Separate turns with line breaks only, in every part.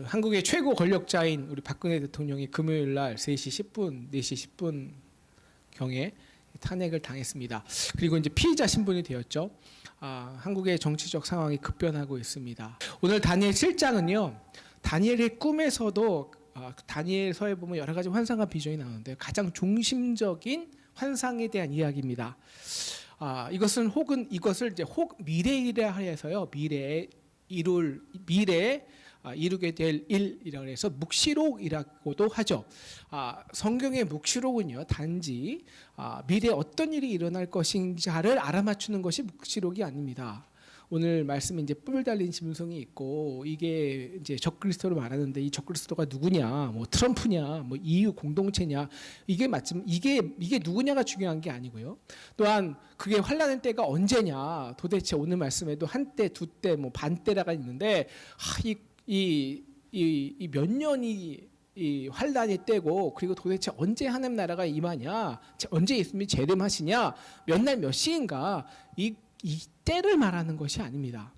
한국의 최고 권력자인 우리 박근혜 대통령이 금요일 날 3시 10분, 4시 10분 경에 탄핵을 당했습니다. 그리고 이제 피의자 신분이 되었죠. 한국의 정치적 상황이 급변하고 있습니다. 오늘 다니엘 7장은요. 다니엘의 꿈에서도 다니엘서에 보면 여러 가지 환상과 비전이 나오는데 가장 중심적인 환상에 대한 이야기입니다. 이것을 이제 미래이라 해서요. 미래에 이루게 될 일이라고 해서 묵시록이라고도 하죠. 성경의 묵시록은요, 단지 미래에 어떤 일이 일어날 것인지를 알아맞추는 것이 묵시록이 아닙니다. 오늘 말씀에 이제 뿔 달린 짐승이 있고, 이게 이제 적그리스도를 말하는데 이 적그리스도가 누구냐, 뭐 트럼프냐, 뭐 EU 공동체냐, 이게 누구냐가 중요한 게 아니고요. 또한 그게 환란의 때가 언제냐, 도대체 오늘 말씀에도 한때, 두때, 뭐 반때라가 있는데 이 몇 년이 이 환란의 때고, 그리고 도대체 언제 하나님 나라가 임하냐, 언제 예수님이 재림하시냐, 몇 날 몇 시인가, 이 때를 말하는 것이 아닙니다.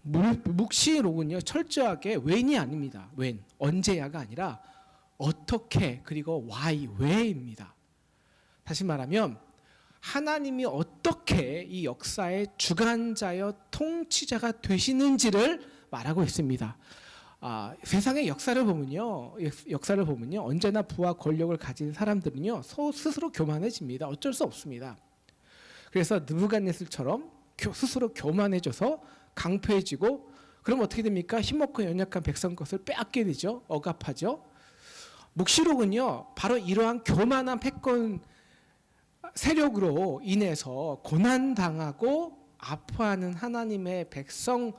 묵시록은요, 철저하게 when이 아닙니다. when, 언제야가 아니라 어떻게, 그리고 why, 왜입니다. 다시 말하면 하나님이 어떻게 이 역사의 주관자여 통치자가 되시는지를 말하고 있습니다. 세상의 역사를 보면요, 언제나 부와 권력을 가진 사람들은요, 스스로 교만해집니다. 어쩔 수 없습니다. 그래서 느부갓네살처럼 스스로 교만해져서 강포해지고, 그럼 어떻게 됩니까? 힘없고 연약한 백성 것을 빼앗게 되죠. 억압하죠. 묵시록은요, 바로 이러한 교만한 패권 세력으로 인해서 고난당하고 아파하는 하나님의 백성들이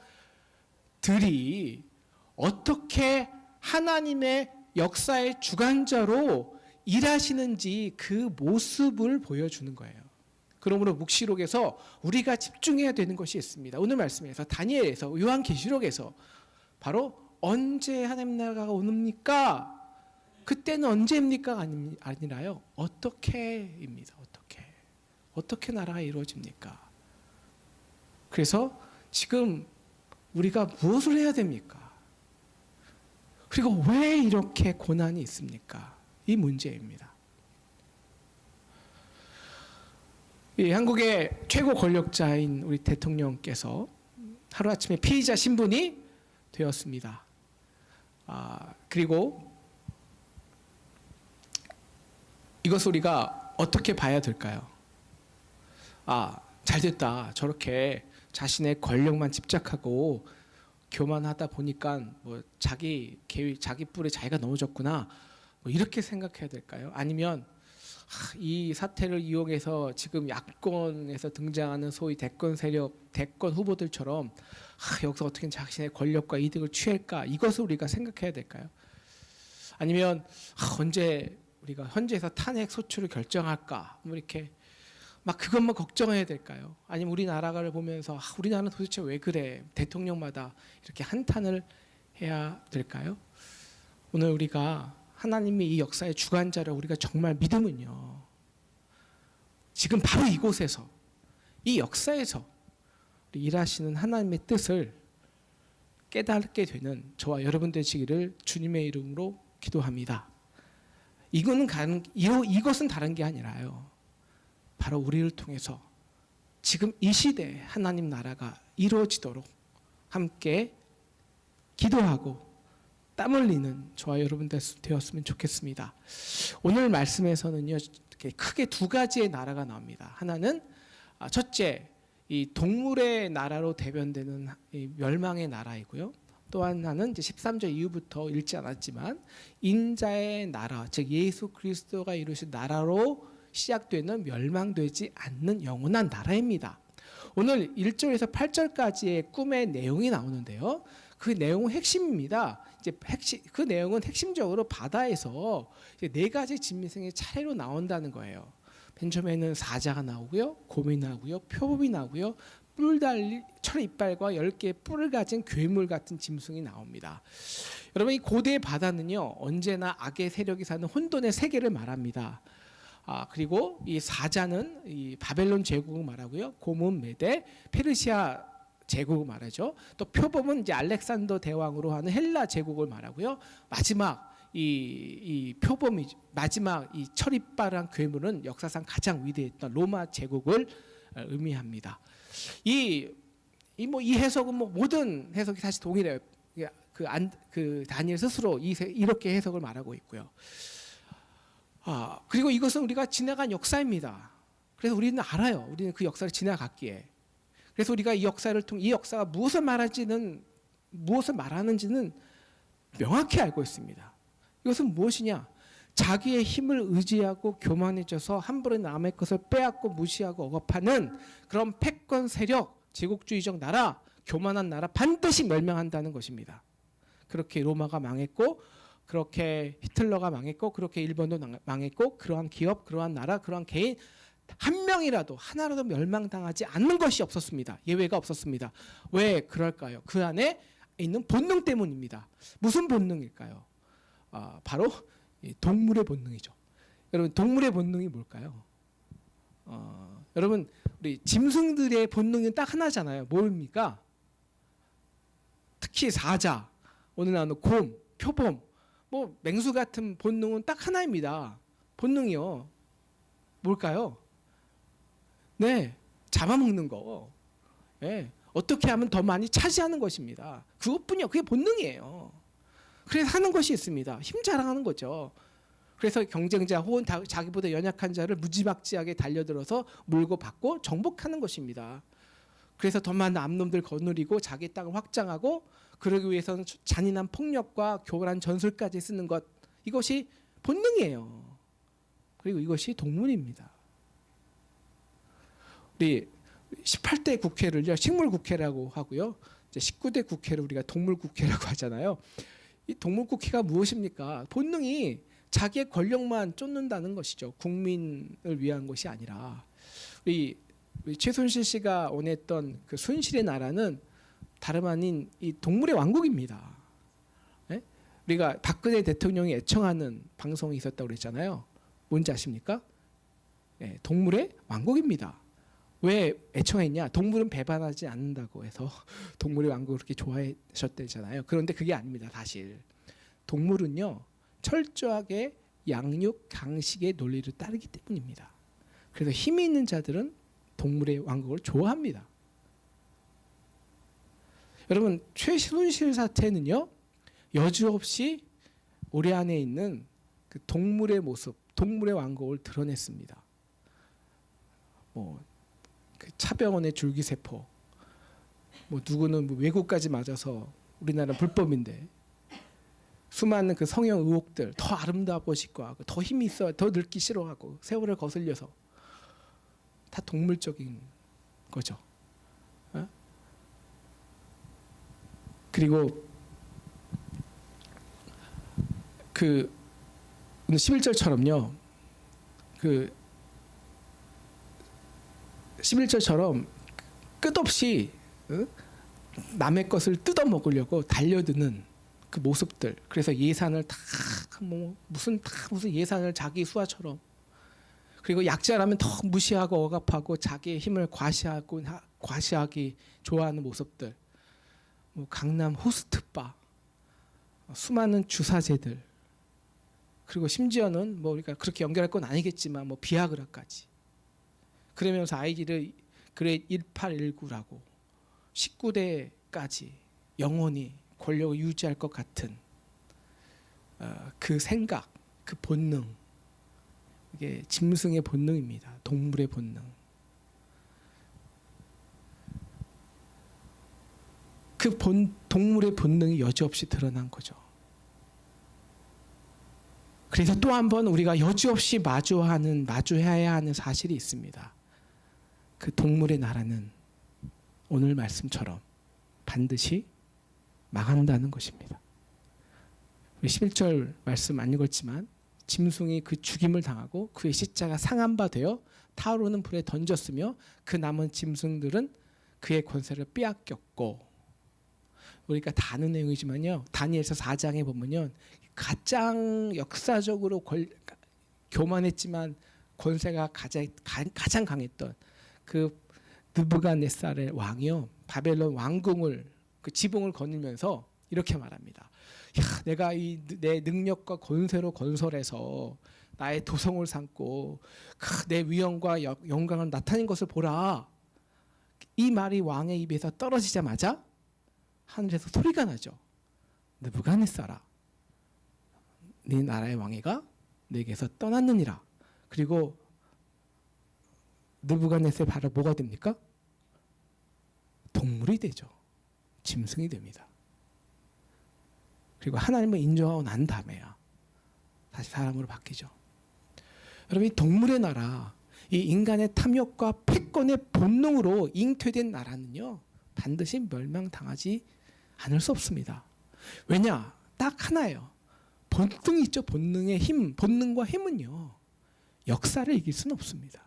어떻게 하나님의 역사의 주관자로 일하시는지 그 모습을 보여주는 거예요. 그러므로 묵시록에서 우리가 집중해야 되는 것이 있습니다. 오늘 말씀에서, 다니엘에서, 요한계시록에서 바로 언제 하나님 나라가 오닙니까? 그때는 언제입니까? 아니라요, 어떻게입니다. 어떻게 나라가 이루어집니까? 그래서 지금 우리가 무엇을 해야 됩니까? 그리고 왜 이렇게 고난이 있습니까? 이 문제입니다. 이 한국의 최고 권력자인 우리 대통령께서 하루아침에 피의자 신분이 되었습니다. 그리고 이것을 우리가 어떻게 봐야 될까요? 잘됐다. 저렇게 자신의 권력만 집착하고 교만하다 보니까 뭐 자기 뿔에 자기가 넘어졌구나, 뭐 이렇게 생각해야 될까요? 아니면 이 사태를 이용해서 지금 야권에서 등장하는 소위 대권 세력, 대권 후보들처럼 여기서 어떻게 자신의 권력과 이득을 취할까, 이것을 우리가 생각해야 될까요? 아니면 언제 우리가 헌재에서 탄핵 소추를 결정할까, 뭐 이렇게 막 그것만 걱정해야 될까요? 아니면 우리나라를 보면서 우리나라는 도대체 왜 그래, 대통령마다 이렇게 한탄을 해야 될까요? 오늘 우리가 하나님이 이 역사의 주관자를 우리가 정말 믿으면요, 지금 바로 이곳에서, 이 역사에서 일하시는 하나님의 뜻을 깨닫게 되는 저와 여러분 되시기를 주님의 이름으로 기도합니다. 이것은 다른 게 아니라요, 바로 우리를 통해서 지금 이 시대에 하나님 나라가 이루어지도록 함께 기도하고 땀 흘리는 저와 여러분 되었으면 좋겠습니다. 오늘 말씀에서는요, 크게 두 가지의 나라가 나옵니다. 하나는 첫째, 이 동물의 나라로 대변되는 이 멸망의 나라이고요. 또 하나는 이제 13절 이후부터 읽지 않았지만 인자의 나라, 즉 예수 그리스도가 이루신 나라로 시작되는 멸망되지 않는 영원한 나라입니다. 오늘 1절에서 8절까지의 꿈의 내용이 나오는데요, 그 내용은 핵심입니다. 그 내용은 핵심적으로 바다에서 네 가지 짐승의 차례로 나온다는 거예요. 맨 처음에는 사자가 나오고요, 곰이 나오고요, 표범이 나오고요, 뿔 달린 철 이빨과 10개의 뿔을 가진 괴물 같은 짐승이 나옵니다. 여러분, 이 고대의 바다는요, 언제나 악의 세력이 사는 혼돈의 세계를 말합니다. 그리고 이 사자는 이 바벨론 제국을 말하고요. 고문 메대 페르시아 제국을 말하죠. 또 표범은 이제 알렉산더 대왕으로 하는 헬라 제국을 말하고요. 마지막 이 표범이 마지막 이 철이 빠른 괴물은 역사상 가장 위대했던 로마 제국을 의미합니다. 이 해석은 뭐 모든 해석이 사실 동일해요. 그 다니엘 스스로 이렇게 해석을 말하고 있고요. 그리고 이것은 우리가 지나간 역사입니다. 그래서 우리는 알아요. 우리는 그 역사를 지나갔기에. 그래서 우리가 이 역사를 통해 이 역사가 무엇을 말하는지는 명확히 알고 있습니다. 이것은 무엇이냐? 자기의 힘을 의지하고 교만해져서 함부로 남의 것을 빼앗고 무시하고 억압하는 그런 패권 세력, 제국주의적 나라, 교만한 나라 반드시 멸망한다는 것입니다. 그렇게 로마가 망했고, 그렇게 히틀러가 망했고, 그렇게 일본도 망했고, 그러한 기업, 그러한 나라, 그러한 개인 한 명이라도 하나라도 멸망당하지 않는 것이 없었습니다. 예외가 없었습니다. 왜 그럴까요? 그 안에 있는 본능 때문입니다. 무슨 본능일까요? 바로 동물의 본능이죠. 여러분, 동물의 본능이 뭘까요? 여러분, 우리 짐승들의 본능은 딱 하나잖아요. 뭡니까? 특히 사자, 오늘 나오는 곰, 표범, 뭐 맹수 같은 본능은 딱 하나입니다. 본능이요. 뭘까요? 네, 잡아먹는 거. 네, 어떻게 하면 더 많이 차지하는 것입니다. 그것뿐이요. 그게 본능이에요. 그래서 하는 것이 있습니다. 힘 자랑하는 거죠. 그래서 경쟁자 혹은 자기보다 연약한 자를 무지막지하게 달려들어서 물고 받고 정복하는 것입니다. 그래서 더 많은 암놈들 거느리고 자기 땅을 확장하고 그러기 위해서는 잔인한 폭력과 교활한 전술까지 쓰는 것, 이것이 본능이에요. 그리고 이것이 동물입니다. 우리 18대 국회를요, 식물국회라고 하고요, 이제 19대 국회를 우리가 동물국회라고 하잖아요. 이 동물국회가 무엇입니까? 본능이 자기의 권력만 쫓는다는 것이죠. 국민을 위한 것이 아니라. 우리 최순실 씨가 원했던 그 순실의 나라는 다름 아닌 이 동물의 왕국입니다. 네? 우리가 박근혜 대통령이 애청하는 방송이 있었다고 그랬잖아요. 뭔지 아십니까? 네, 동물의 왕국입니다. 왜 애청했냐? 동물은 배반하지 않는다고 해서 동물의 왕국을 그렇게 좋아하셨대잖아요. 그런데 그게 아닙니다. 사실 동물은요, 철저하게 양육, 강식의 논리를 따르기 때문입니다. 그래서 힘이 있는 자들은 동물의 왕국을 좋아합니다. 여러분, 최순실 사태는요, 여지없이 우리 안에 있는 그 동물의 모습, 동물의 왕국을 드러냈습니다. 그 차병원의 줄기세포, 누구는 외국까지 맞아서 우리나라 불법인데, 수많은 그 성형 의혹들, 더 아름다워 싶고 하고 더 힘이 있어, 더 늙기 싫어하고 세월을 거슬려서 다 동물적인 거죠. 그리고 그 11절처럼요. 그 11절처럼 끝없이 남의 것을 뜯어 먹으려고 달려드는 그 모습들. 그래서 예산을 무슨 예산을 자기 수하처럼, 그리고 약자라면 더 무시하고 억압하고 자기의 힘을 과시하기 좋아하는 모습들. 강남 호스트바, 수많은 주사제들, 그리고 심지어는 우리가 그렇게 연결할 건 아니겠지만 비아그라까지. 그러면서 아이들을 그레이드 1819라고 19대까지 영원히 권력을 유지할 것 같은 그 생각, 그 본능, 이게 짐승의 본능입니다. 동물의 본능. 그 동물의 본능이 여지없이 드러난 거죠. 그래서 또 한 번 우리가 여지없이 마주해야 하는 사실이 있습니다. 그 동물의 나라는 오늘 말씀처럼 반드시 망한다는 것입니다. 11절 말씀 안 읽었지만 짐승이 그 죽임을 당하고 그의 시자가 상한 바 되어 타오르는 불에 던졌으며 그 남은 짐승들은 그의 권세를 빼앗겼고, 우리가 다 아는 내용이지만요, 다니엘서 4장에 보면요, 가장 역사적으로 교만했지만 권세가 가장 강했던 그 느부갓네살의 왕이요, 바벨론 왕궁을 그 지붕을 거닐면서 이렇게 말합니다. 야, 내가 내 능력과 권세로 건설해서 나의 도성을 삼고 내 위엄과 영광을 나타낸 것을 보라. 이 말이 왕의 입에서 떨어지자마자 하늘에서 소리가 나죠. 느부갓네살아, 네 나라의 왕위가 내게서 떠났느니라. 그리고 느부갓네살이 바로 뭐가 됩니까? 동물이 되죠. 짐승이 됩니다. 그리고 하나님을 인정하고 난 다음에야 다시 사람으로 바뀌죠. 여러분, 이 동물의 나라, 이 인간의 탐욕과 패권의 본능으로 잉태된 나라는요, 반드시 멸망당하지 않을 수 없습니다. 왜냐? 딱 하나예요. 본능이 있죠. 본능의 힘, 본능과 힘은요, 역사를 이길 수는 없습니다.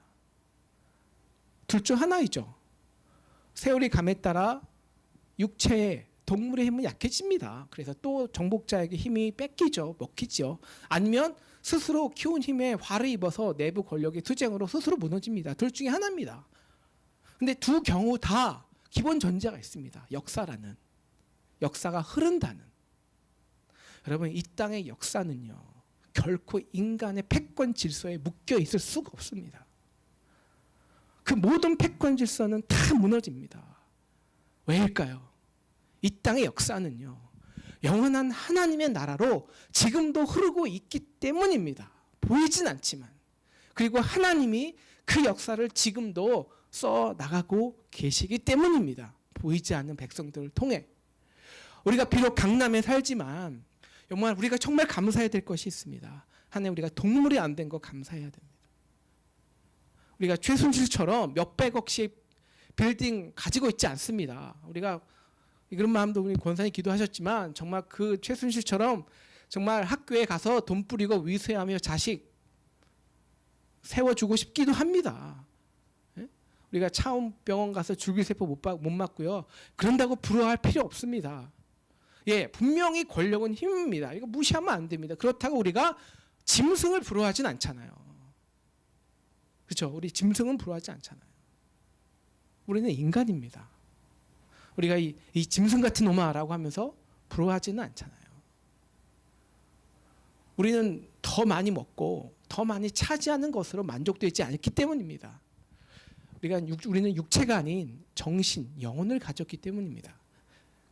둘 중 하나이죠. 세월이 감에 따라 육체의 동물의 힘은 약해집니다. 그래서 또 정복자에게 힘이 뺏기죠. 먹히죠. 아니면 스스로 키운 힘에 화를 입어서 내부 권력의 투쟁으로 스스로 무너집니다. 둘 중에 하나입니다. 근데 두 경우 다 기본 전제가 있습니다. 역사라는. 역사가 흐른다는. 여러분, 이 땅의 역사는요, 결코 인간의 패권 질서에 묶여 있을 수가 없습니다. 그 모든 패권 질서는 다 무너집니다. 왜일까요? 이 땅의 역사는요, 영원한 하나님의 나라로 지금도 흐르고 있기 때문입니다. 보이진 않지만. 그리고 하나님이 그 역사를 지금도 써 나가고 계시기 때문입니다. 보이지 않는 백성들을 통해. 우리가 비록 강남에 살지만 정말 우리가 정말 감사해야 될 것이 있습니다. 하나님, 우리가 동물이 안 된 거 감사해야 됩니다. 우리가 최순실처럼 몇백억씩 빌딩 가지고 있지 않습니다. 우리가 그런 마음도 우리 권사님 기도하셨지만 정말 그 최순실처럼 정말 학교에 가서 돈 뿌리고 위세하며 자식 세워주고 싶기도 합니다. 우리가 차움병원 가서 줄기세포 못 맞고요. 그런다고 부러워할 필요 없습니다. 예, 분명히 권력은 힘입니다. 이거 무시하면 안 됩니다. 그렇다고 우리가 짐승을 부러워하진 않잖아요. 그렇죠? 우리 짐승은 부러워하지 않잖아요. 우리는 인간입니다. 우리가 이 짐승 같은 놈아라고 하면서 부러워하지는 않잖아요. 우리는 더 많이 먹고 더 많이 차지하는 것으로 만족되지 않기 때문입니다. 우리는 육체가 아닌 정신, 영혼을 가졌기 때문입니다.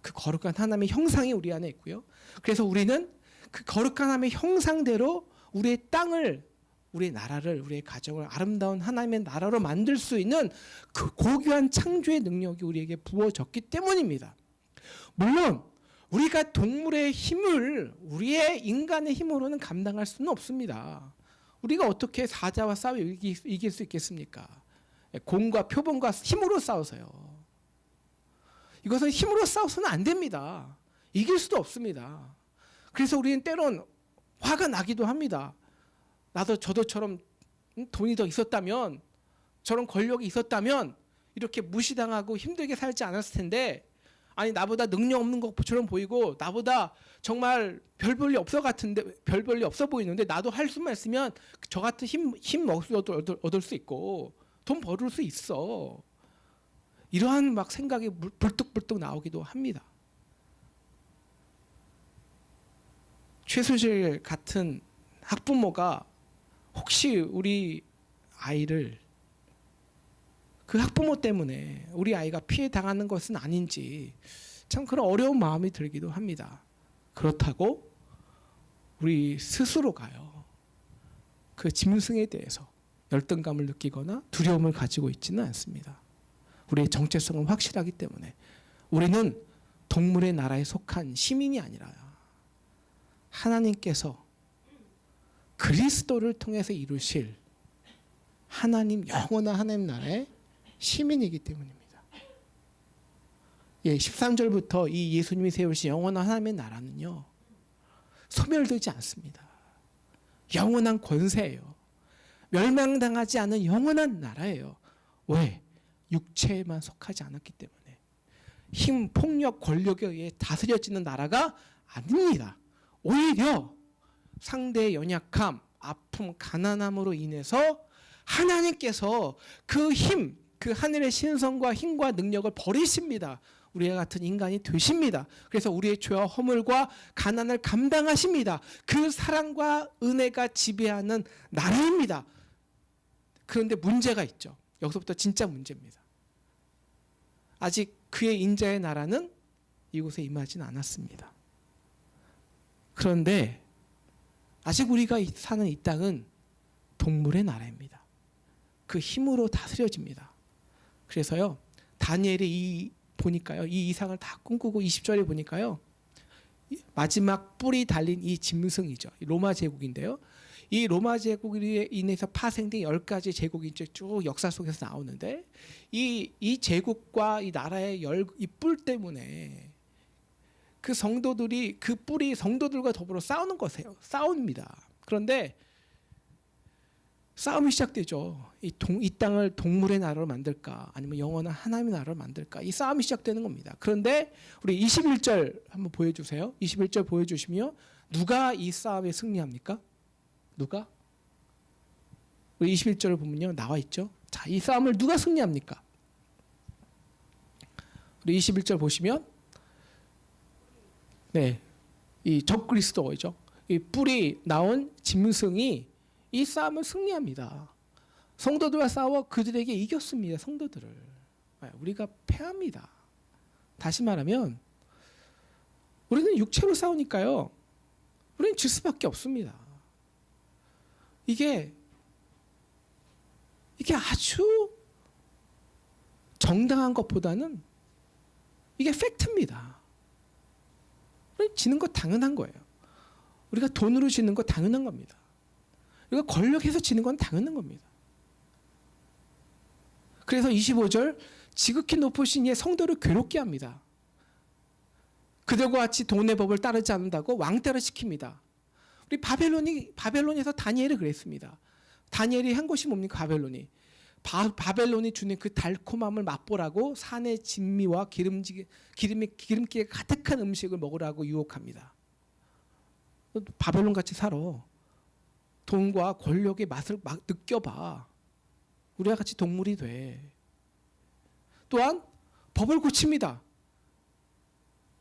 그 거룩한 하나님의 형상이 우리 안에 있고요. 그래서 우리는 그 거룩한 하나님의 형상대로 우리의 땅을, 우리의 나라를, 우리의 가정을 아름다운 하나님의 나라로 만들 수 있는 그 고귀한 창조의 능력이 우리에게 부어졌기 때문입니다. 물론 우리가 동물의 힘을 우리의 인간의 힘으로는 감당할 수는 없습니다. 우리가 어떻게 사자와 싸워 이길 수 있겠습니까? 공과 표본과 힘으로 싸워서요. 이것은 힘으로 싸워서는 안 됩니다. 이길 수도 없습니다. 그래서 우리는 때론 화가 나기도 합니다. 나도 저도처럼 돈이 더 있었다면, 저런 권력이 있었다면 이렇게 무시당하고 힘들게 살지 않았을 텐데, 아니 나보다 능력 없는 것처럼 보이고 나보다 정말 별 볼일 없어 보이는데 나도 할 수만 있으면 저 같은 힘 얻을 수 있고 돈 벌을 수 있어. 이러한 막 생각이 불뚝불뚝 나오기도 합니다. 최순실 같은 학부모가 혹시 우리 아이를 그 학부모 때문에 우리 아이가 피해 당하는 것은 아닌지 참 그런 어려운 마음이 들기도 합니다. 그렇다고 우리 스스로가요, 그 짐승에 대해서 열등감을 느끼거나 두려움을 가지고 있지는 않습니다. 우리의 정체성은 확실하기 때문에 우리는 동물의 나라에 속한 시민이 아니라 하나님께서 그리스도를 통해서 이루실 하나님, 영원한 하나님 나라의 시민이기 때문입니다. 예, 13절부터 이 예수님이 세우신 영원한 하나님의 나라는요, 소멸되지 않습니다. 영원한 권세예요. 멸망당하지 않은 영원한 나라예요. 왜? 육체에만 속하지 않았기 때문에. 힘, 폭력, 권력에 의해 다스려지는 나라가 아닙니다. 오히려 상대의 연약함, 아픔, 가난함으로 인해서 하나님께서 그 힘, 그 하늘의 신성과 힘과 능력을 버리십니다. 우리와 같은 인간이 되십니다. 그래서 우리의 죄와 허물과 가난을 감당하십니다. 그 사랑과 은혜가 지배하는 나라입니다. 그런데 문제가 있죠. 여기서부터 진짜 문제입니다. 아직 그의 인자의 나라는 이곳에 임하진 않았습니다. 그런데 아직 우리가 사는 이 땅은 동물의 나라입니다. 그 힘으로 다스려집니다. 그래서요, 다니엘이 보니까요, 이 이상을 다 꿈꾸고 20절에 보니까요, 마지막 뿔이 달린 이 짐승이죠. 로마 제국인데요. 이 로마 제국에 인해서 파생된 10가지 제국이 이제 쭉 역사 속에서 나오는데 이 제국과 이 나라의 이 뿔 때문에 그 성도들이 그 뿔이 성도들과 더불어 싸우는 거세요. 싸웁니다. 그런데 싸움이 시작되죠. 이 땅을 동물의 나라로 만들까 아니면 영원한 하나님의 나라로 만들까, 이 싸움이 시작되는 겁니다. 그런데 우리 21절 한번 보여주세요. 21절 보여주시면 누가 이 싸움에 승리합니까? 누가? 우리 21절을 보면요, 나와 있죠. 자, 이 싸움을 누가 승리합니까? 우리 21절 보시면 네, 이 적그리스도죠. 이 뿔이 나온 짐승이 이 싸움을 승리합니다. 성도들과 싸워 그들에게 이겼습니다. 성도들을. 우리가 패합니다. 다시 말하면 우리는 육체로 싸우니까요, 우리는 질 수밖에 없습니다. 이게 아주 정당한 것보다는 이게 팩트입니다. 우리 지는 거 당연한 거예요. 우리가 돈으로 지는 거 당연한 겁니다. 우리가 권력해서 지는 건 당연한 겁니다. 그래서 25절, 지극히 높으신 이의 성도를 괴롭게 합니다. 그들과 같이 돈의 법을 따르지 않는다고 왕따를 시킵니다. 우리 바벨론에서 다니엘이 그랬습니다. 다니엘이 한 것이 뭡니까? 바벨론이 주는 그 달콤함을 맛보라고 산의 진미와 기름기가 가득한 음식을 먹으라고 유혹합니다. 바벨론 같이 살아. 돈과 권력의 맛을 막 느껴봐. 우리와 같이 동물이 돼. 또한 법을 고칩니다.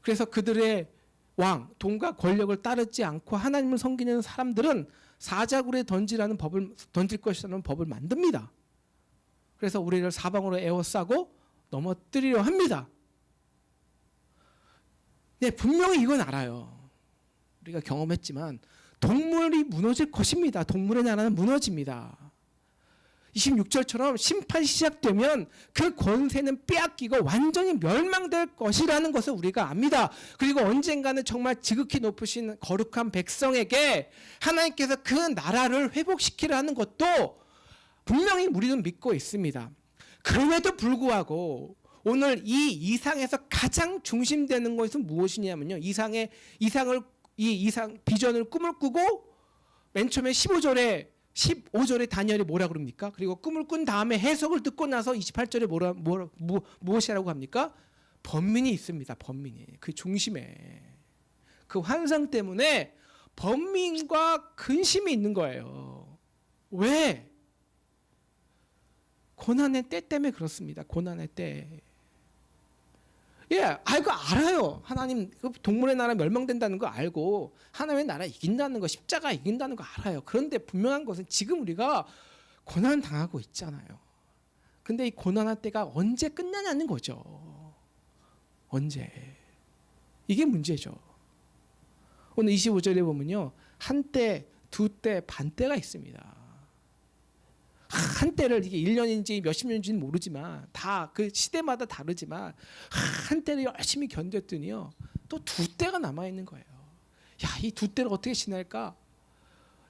그래서 그들의 왕, 돈과 권력을 따르지 않고 하나님을 섬기는 사람들은 사자굴에 던질 것이라는 법을 만듭니다. 그래서 우리를 사방으로 에워싸고 넘어뜨리려 합니다. 네, 분명히 이건 알아요. 우리가 경험했지만 동물이 무너질 것입니다. 동물의 나라는 무너집니다. 26절처럼 심판이 시작되면 그 권세는 빼앗기고 완전히 멸망될 것이라는 것을 우리가 압니다. 그리고 언젠가는 정말 지극히 높으신 거룩한 백성에게 하나님께서 그 나라를 회복시키라는 것도 분명히 우리는 믿고 있습니다. 그럼에도 불구하고 오늘 이 이상에서 가장 중심되는 것은 무엇이냐면요, 비전을 꿈을 꾸고 맨 처음에 15절에 다니엘이 뭐라 그럽니까? 그리고 꿈을 꾼 다음에 해석을 듣고 나서 28절에 무엇이라고 합니까? 번민이 있습니다. 번민이. 그 중심에. 그 환상 때문에 번민과 근심이 있는 거예요. 왜? 고난의 때 때문에 그렇습니다. 고난의 때. 예, 그거 알아요. 하나님 동물의 나라 멸망된다는 거 알고 하나님의 나라 이긴다는 거, 십자가 이긴다는 거 알아요. 그런데 분명한 것은 지금 우리가 고난 당하고 있잖아요. 근데 이 고난의 때가 언제 끝나냐는 거죠. 언제? 이게 문제죠. 오늘 25절에 보면요, 한때, 두때, 반때가 있습니다. 한때를, 이게 1년인지 몇십 년인지는 모르지만 다 그 시대마다 다르지만 한때를 열심히 견뎠더니요, 또 두 때가 남아있는 거예요. 야, 이 두 때를 어떻게 지낼까?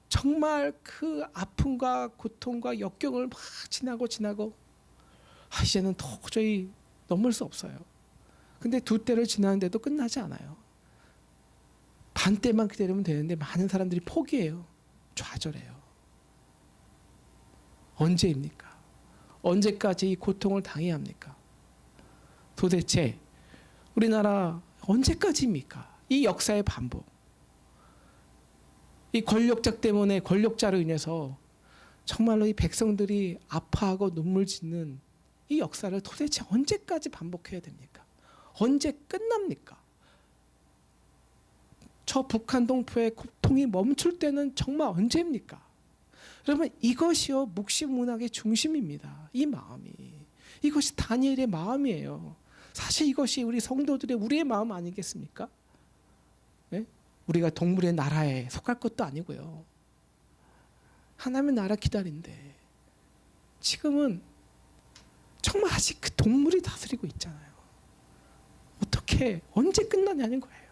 정말 그 아픔과 고통과 역경을 막 지나고 이제는 도저히 넘을 수 없어요. 근데 두 때를 지나는데도 끝나지 않아요. 반때만 기다리면 되는데 많은 사람들이 포기해요. 좌절해요. 언제입니까? 언제까지 이 고통을 당해야 합니까? 도대체 우리나라 언제까지입니까? 이 역사의 반복. 이 권력자 때문에, 권력자로 인해서 정말로 이 백성들이 아파하고 눈물 짓는 이 역사를 도대체 언제까지 반복해야 됩니까? 언제 끝납니까? 저 북한 동포의 고통이 멈출 때는 정말 언제입니까? 여러분, 이것이요 묵시문학의 중심입니다. 이 마음이, 이것이 다니엘의 마음이에요. 사실 이것이 우리 성도들의 우리의 마음 아니겠습니까? 네? 우리가 동물의 나라에 속할 것도 아니고요. 하나님의 나라 기다린데 지금은 정말 아직 그 동물이 다스리고 있잖아요. 어떻게 언제 끝나냐는 거예요.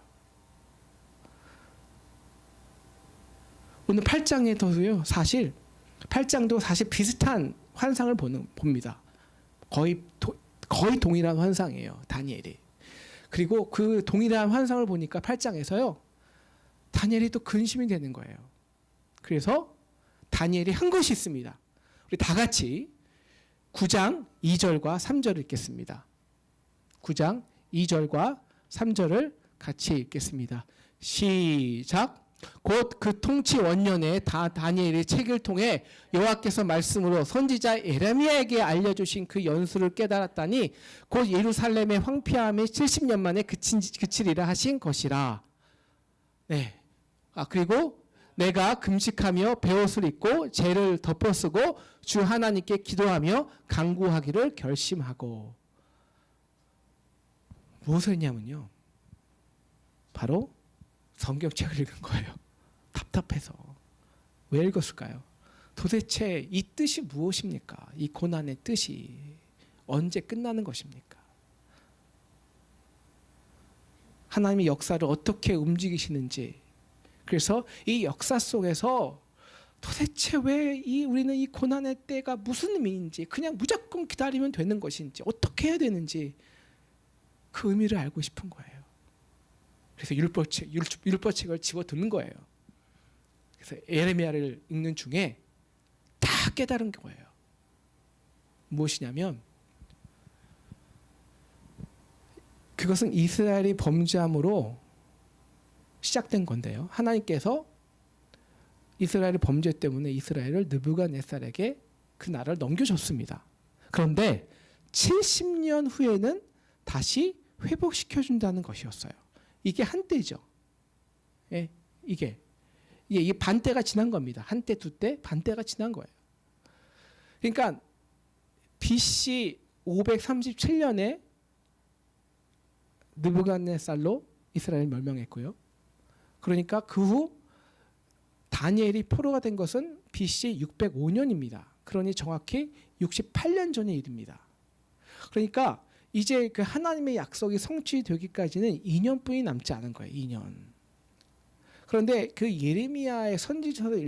오늘 8장에도요 사실 8장도 사실 비슷한 환상을 봅니다. 거의 동일한 환상이에요, 다니엘이. 그리고 그 동일한 환상을 보니까 8장에서요 다니엘이 또 근심이 되는 거예요. 그래서 다니엘이 한 것이 있습니다. 우리 다 같이 9장 2절과 3절을 읽겠습니다. 9장 2절과 3절을 같이 읽겠습니다. 시작. 곧 그 통치 원년에 다니엘의 책을 통해 여호와께서 말씀으로 선지자 예레미야에게 알려주신 그 연수를 깨달았다니 곧 예루살렘의 황폐함이 70년 만에 그치리라 하신 것이라. 네. 그리고 내가 금식하며 베옷을 입고 죄를 덮어쓰고 주 하나님께 기도하며 간구하기를 결심하고. 무엇을 했냐면요, 바로 성경책을 읽은 거예요. 답답해서. 왜 읽었을까요? 도대체 이 뜻이 무엇입니까? 이 고난의 뜻이 언제 끝나는 것입니까? 하나님의 역사를 어떻게 움직이시는지. 그래서 이 역사 속에서 도대체 왜 우리는 이 고난의 때가 무슨 의미인지, 그냥 무조건 기다리면 되는 것인지, 어떻게 해야 되는지 그 의미를 알고 싶은 거예요. 그래서 율법책을 집어드는 거예요. 그래서 예레미야를 읽는 중에 다 깨달은 거예요. 무엇이냐면 그것은 이스라엘이 범죄함으로 시작된 건데요. 하나님께서 이스라엘의 범죄 때문에 이스라엘을 느부갓네살에게 그 나라를 넘겨줬습니다. 그런데 70년 후에는 다시 회복시켜준다는 것이었어요. 이게 한때죠. 예, 이게 반때가 지난 겁니다. 한때, 두때, 반때가 지난 거예요. 그러니까 BC 537년에 느부갓네살로 이스라엘 멸망했고요. 그러니까 그 후 다니엘이 포로가 된 것은 BC 605년입니다. 그러니 정확히 68년 전의 일입니다. 그러니까 이제 그 하나님의 약속이 성취되기까지는 2년뿐이 남지 않은 거예요. 2년. 그런데 그 예레미야의 선지서를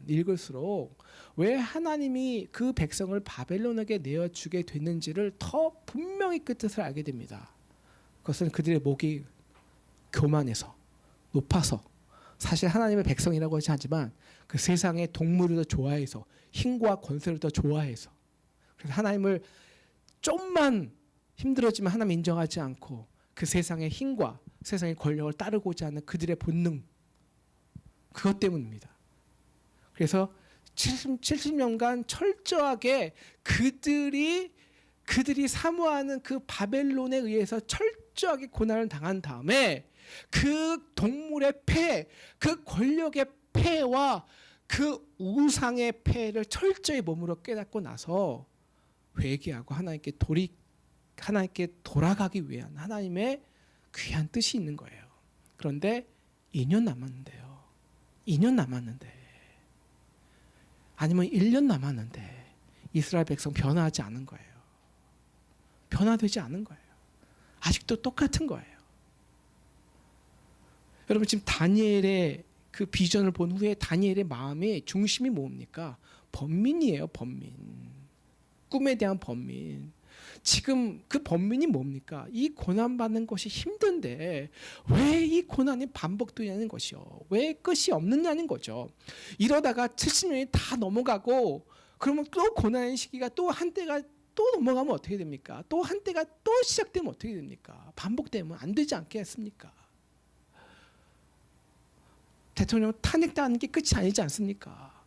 읽을수록 왜 하나님이 그 백성을 바벨론에게 내어주게 됐는지를 더 분명히 그 뜻을 알게 됩니다. 그것은 그들의 목이 교만해서, 높아서, 사실 하나님의 백성이라고 하지 않지만 그 세상의 동물을 더 좋아해서, 힘과 권세를 더 좋아해서, 그래서 하나님을 좀만 힘들었지만 하나님 인정하지 않고 그 세상의 힘과 세상의 권력을 따르고자 하는 그들의 본능, 그것 때문입니다. 그래서 70년간 철저하게 그들이 사모하는 그 바벨론에 의해서 철저하게 고난을 당한 다음에 그 동물의 폐, 그 권력의 폐와 그 우상의 폐를 철저히 몸으로 깨닫고 나서 회개하고 하나님께 돌아가기 위한 하나님의 귀한 뜻이 있는 거예요. 그런데 2년 남았는데요. 2년 남았는데, 아니면 1년 남았는데 이스라엘 백성 변화하지 않은 거예요. 변화되지 않은 거예요. 아직도 똑같은 거예요. 여러분, 지금 다니엘의 그 비전을 본 후에 다니엘의 마음의 중심이 뭡니까? 번민이에요. 번민. 꿈에 대한 번민. 지금 그 번민이 뭡니까? 이 고난받는 것이 힘든데 왜 이 고난이 반복되냐는 것이요. 왜 끝이 없느냐는 거죠. 이러다가 70년이 다 넘어가고 그러면 또 고난의 시기가 또 한때가 또 넘어가면 어떻게 됩니까? 또 한때가 또 시작되면 어떻게 됩니까? 반복되면 안 되지 않겠습니까? 대통령 탄핵당하는 게 끝이 아니지 않습니까?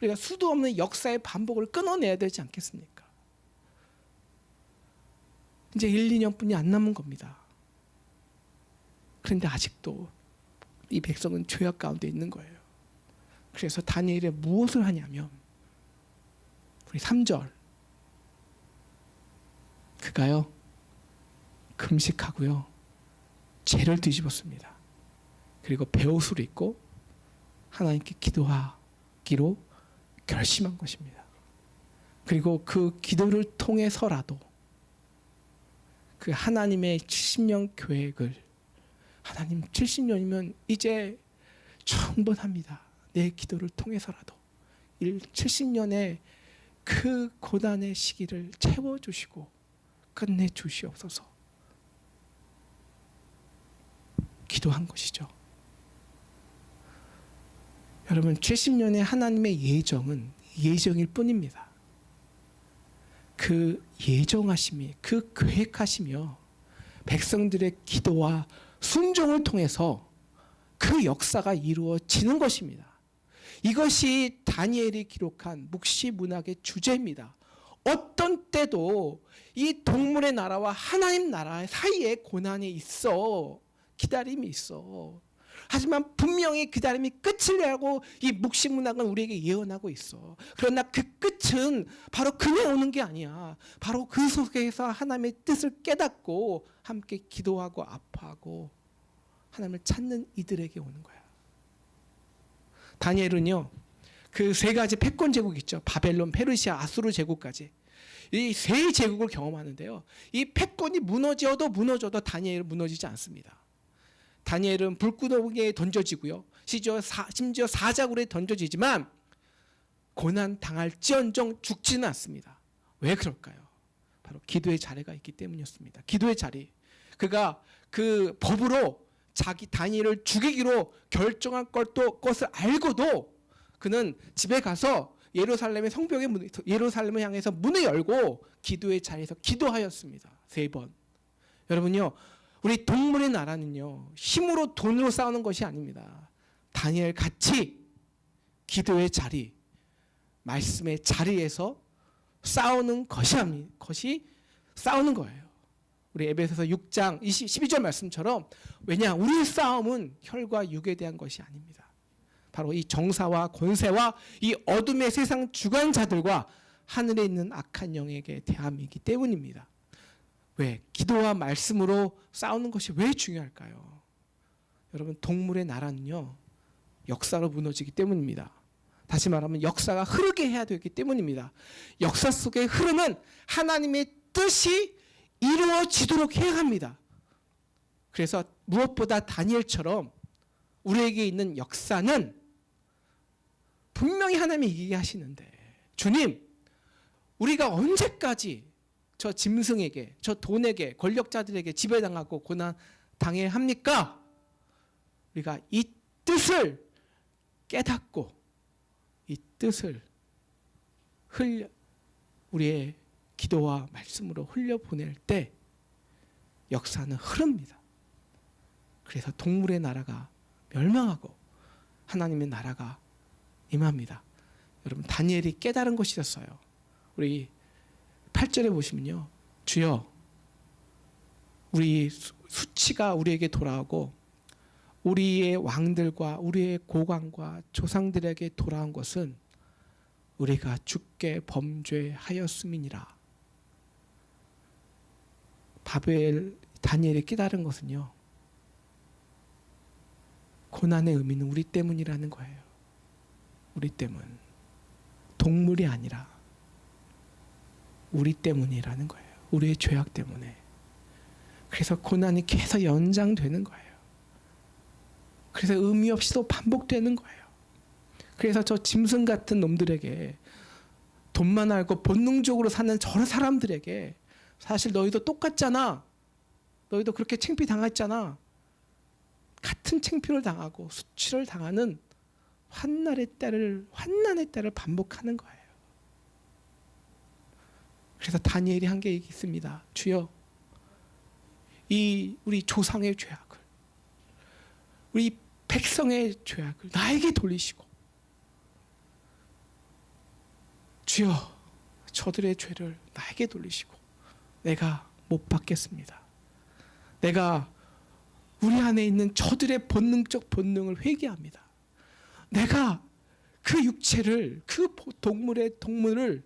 우리가 수도 없는 역사의 반복을 끊어내야 되지 않겠습니까? 이제 1, 2년뿐이 안 남은 겁니다. 그런데 아직도 이 백성은 죄악 가운데 있는 거예요. 그래서 다니엘이 무엇을 하냐면 우리 3절 그가요 금식하고요 죄를 뒤집었습니다. 그리고 베옷을 입고 하나님께 기도하기로 결심한 것입니다. 그리고 그 기도를 통해서라도 그 하나님의 70년 계획을 하나님 70년이면 이제 충분합니다. 내 기도를 통해서라도 70년의 그 고난의 시기를 채워주시고 끝내주시옵소서 기도한 것이죠. 여러분 70년의 하나님의 예정은 예정일 뿐입니다. 그 예정하심이 그 계획하시며 백성들의 기도와 순종을 통해서 그 역사가 이루어지는 것입니다. 이것이 다니엘이 기록한 묵시 문학의 주제입니다. 어떤 때도 이 동물의 나라와 하나님 나라 사이에 고난이 있어. 기다림이 있어. 하지만 분명히 기다림이 끝을 내고 이 묵시 문학은 우리에게 예언하고 있어. 그러나 그 끝은 바로 그냥 오는 게 아니야. 바로 그 속에서 하나님의 뜻을 깨닫고 함께 기도하고 아파하고 하나님을 찾는 이들에게 오는 거야. 다니엘은요, 그 세 가지 패권 제국 있죠. 바벨론, 페르시아, 아수르 제국까지. 이 세 제국을 경험하는데요. 이 패권이 무너져도 다니엘은 무너지지 않습니다. 다니엘은 불구덩이에 던져지고요. 심지어 사자굴에 던져지지만 고난 당할지언정 죽지는 않습니다. 왜 그럴까요? 바로 기도의 자리가 있기 때문이었습니다. 기도의 자리. 그가 그 법으로 자기 다니엘을 죽이기로 결정한 것을 알고도 그는 집에 가서 예루살렘의 성벽의 문, 예루살렘을 향해서 문을 열고 기도의 자리에서 기도하였습니다. 3번. 여러분요, 우리 동물의 나라는요 힘으로 돈으로 싸우는 것이 아닙니다. 다니엘 같이 기도의 자리, 말씀의 자리에서 싸우는 것이 싸우는 거예요. 우리 에베소서 6장 12절 말씀처럼 왜냐 우리의 싸움은 혈과 육에 대한 것이 아닙니다. 바로 이 정사와 권세와 이 어둠의 세상 주관자들과 하늘에 있는 악한 영에게 대함이기 때문입니다. 왜? 기도와 말씀으로 싸우는 것이 왜 중요할까요? 여러분 동물의 나라는요 역사로 무너지기 때문입니다. 다시 말하면 역사가 흐르게 해야 되기 때문입니다. 역사 속의 흐름은 하나님의 뜻이 이루어지도록 해야 합니다. 그래서 무엇보다 다니엘처럼 우리에게 있는 역사는 분명히 하나님이 이기게 하시는데 주님 우리가 언제까지 저 짐승에게 저 돈에게 권력자들에게 지배당하고 고난 당해야 합니까? 우리가 이 뜻을 깨닫고 이 뜻을 우리의 기도와 말씀으로 흘려보낼 때 역사는 흐릅니다. 그래서 동물의 나라가 멸망하고 하나님의 나라가 임합니다. 여러분 다니엘이 깨달은 것이 있었어요. 우리 8절에 보시면요. 주여 우리 수치가 우리에게 돌아오고 우리의 왕들과 우리의 고관과 조상들에게 돌아온 것은 우리가 주께 범죄하였음이니라. 다니엘이 깨달은 것은요. 고난의 의미는 우리 때문이라는 거예요. 우리 때문. 동물이 아니라 우리 때문이라는 거예요. 우리의 죄악 때문에. 그래서 고난이 계속 연장되는 거예요. 그래서 의미 없이 또 반복되는 거예요. 그래서 저 짐승 같은 놈들에게 돈만 알고 본능적으로 사는 저런 사람들에게 사실 너희도 똑같잖아. 너희도 그렇게 창피 당했잖아. 같은 창피를 당하고 수치를 당하는 환난의 때를 반복하는 거예요. 그래서 다니엘이 한 게 있습니다. 주여, 이 우리 조상의 죄악을, 우리 백성의 죄악을 나에게 돌리시고 주여, 저들의 죄를 나에게 돌리시고 내가 못 받겠습니다. 내가 우리 안에 있는 저들의 본능적 본능을 회개합니다. 내가 그 육체를, 그 동물을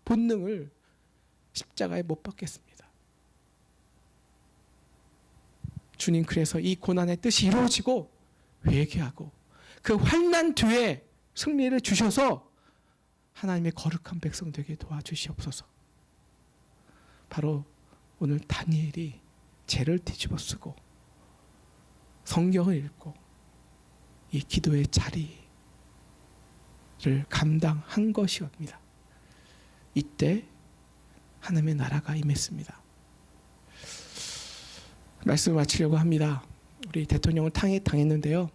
본능을 십자가에 못 박겠습니다. 주님, 그래서 이 고난의 뜻이 이루어지고 회개하고 그 환난 뒤에 승리를 주셔서 하나님의 거룩한 백성 되게 도와주시옵소서. 바로 오늘 다니엘이 죄를 뒤집어쓰고 성경을 읽고 이 기도의 자리를 감당한 것이옵니다. 이때 하나님의 나라가 임했습니다. 말씀을 마치려고 합니다. 우리 대통령을 당했는데요.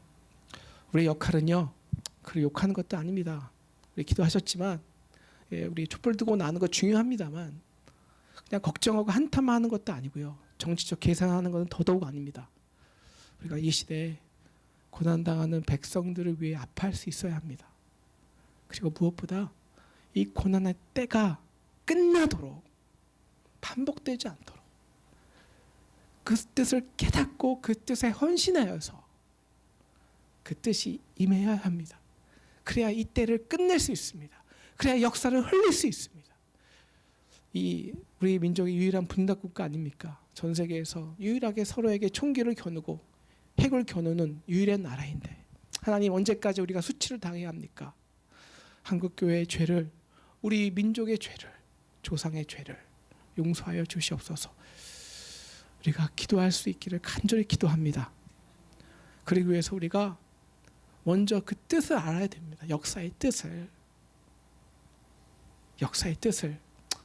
우리 역할은요, 그를 욕하는 것도 아닙니다. 우리 기도하셨지만, 우리 촛불 들고 나는 거 중요합니다만 그냥 걱정하고 한탄하는 것도 아니고요. 정치적 계산하는 것은 더더욱 아닙니다. 우리가 이 시대에 고난당하는 백성들을 위해 아파할 수 있어야 합니다. 그리고 무엇보다 이 고난의 때가 끝나도록, 반복되지 않도록 그 뜻을 깨닫고 그 뜻에 헌신하여서 그 뜻이 임해야 합니다. 그래야 이 때를 끝낼 수 있습니다. 그래야 역사를 흘릴 수 있습니다. 이 우리 민족의 유일한 분단국가 아닙니까? 전 세계에서 유일하게 서로에게 총기를 겨누고 핵을 겨누는 유일한 나라인데 하나님, 언제까지 우리가 수치를 당해야 합니까? 한국교회의 죄를, 우리 민족의 죄를, 조상의 죄를 용서하여 주시옵소서. 우리가 기도할 수 있기를 간절히 기도합니다. 그러기 위해서 우리가 먼저 그 뜻을 알아야 됩니다. 역사의 뜻을.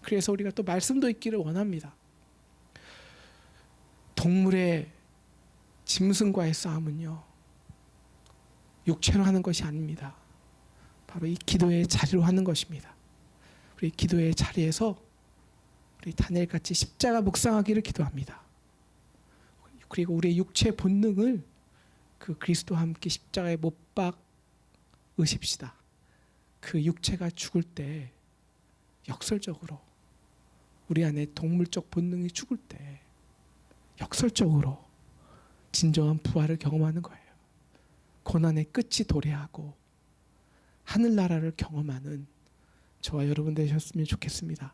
그래서 우리가 또 말씀도 있기를 원합니다. 동물의 짐승과의 싸움은요, 육체로 하는 것이 아닙니다. 바로 이 기도의 자리로 하는 것입니다. 우리 기도의 자리에서 우리 다니엘같이 십자가 묵상하기를 기도합니다. 그리고 우리의 육체 본능을 그 그리스도와 함께 십자가에 못 박으십시다. 그 육체가 죽을 때 역설적으로, 우리 안에 동물적 본능이 죽을 때 역설적으로 진정한 부활을 경험하는 거예요. 고난의 끝이 도래하고 하늘나라를 경험하는 저와 여러분 되셨으면 좋겠습니다.